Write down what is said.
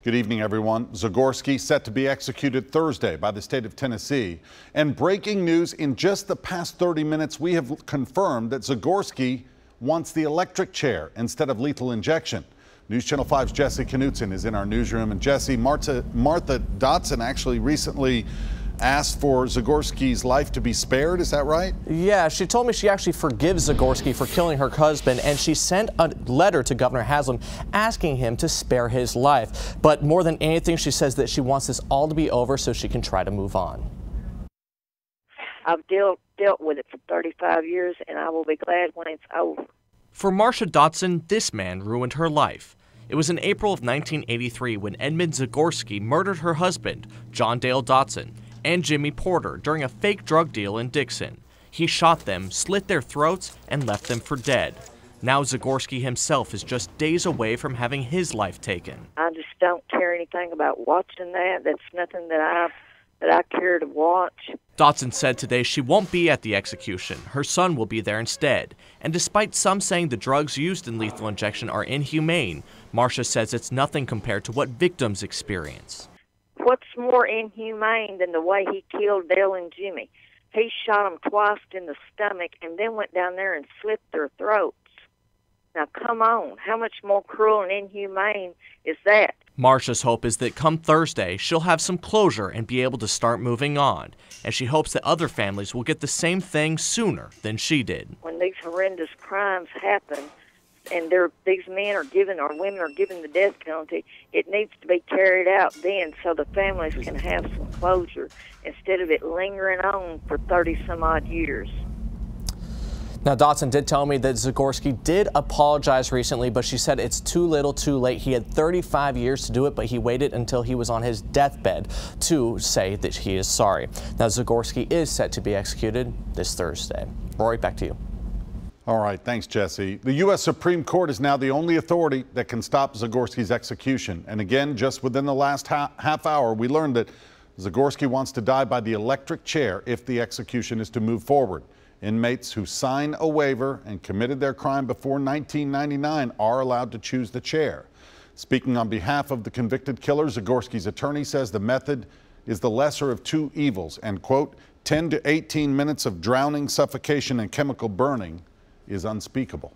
Good evening, everyone. Zagorski set to be executed Thursday by the state of Tennessee. And breaking news, in just the past 30 minutes, we have confirmed that Zagorski wants the electric chair instead of lethal injection. News Channel 5's Jesse Knutson is in our newsroom. And Jesse, Marsha Dotson actually recently asked for Zagorski's life to be spared. Is that right? Yeah, she told me she actually forgives Zagorski for killing her husband, and she sent a letter to Governor Haslam asking him to spare his life. But more than anything, she says that she wants this all to be over so she can try to move on. I've dealt with it for 35 years, and I will be glad when it's over. For Marsha Dotson, this man ruined her life. It was in April of 1983 when Edmund Zagorski murdered her husband, John Dale Dotson, and Jimmy Porter during a fake drug deal in Dixon. He shot them, slit their throats, and left them for dead. Now Zagorski himself is just days away from having his life taken. I just don't care anything about watching that. That's nothing that I care to watch. Dotson said today she won't be at the execution. Her son will be there instead. And despite some saying the drugs used in lethal injection are inhumane, Marsha says it's nothing compared to what victims experience. What's more inhumane than the way he killed Dale and Jimmy? He shot them twice in the stomach and then went down there and slit their throats. Now, come on. How much more cruel and inhumane is that? Marsha's hope is that come Thursday, she'll have some closure and be able to start moving on. And she hopes that other families will get the same thing sooner than she did. When these horrendous crimes happen, and these men are given, or women are given the death penalty, it needs to be carried out then so the families can have some closure instead of it lingering on for 30-some-odd years. Now, Dotson did tell me that Zagorski did apologize recently, but she said it's too little too late. He had 35 years to do it, but he waited until he was on his deathbed to say that he is sorry. Now, Zagorski is set to be executed this Thursday. Rory, back to you. All right, thanks, Jesse. The U.S. Supreme Court is now the only authority that can stop Zagorski's execution. And again, just within the last half hour, we learned that Zagorski wants to die by the electric chair if the execution is to move forward. Inmates who sign a waiver and committed their crime before 1999 are allowed to choose the chair. Speaking on behalf of the convicted killer, Zagorski's attorney says the method is the lesser of two evils and, quote, 10 to 18 minutes of drowning, suffocation, and chemical burning is unspeakable.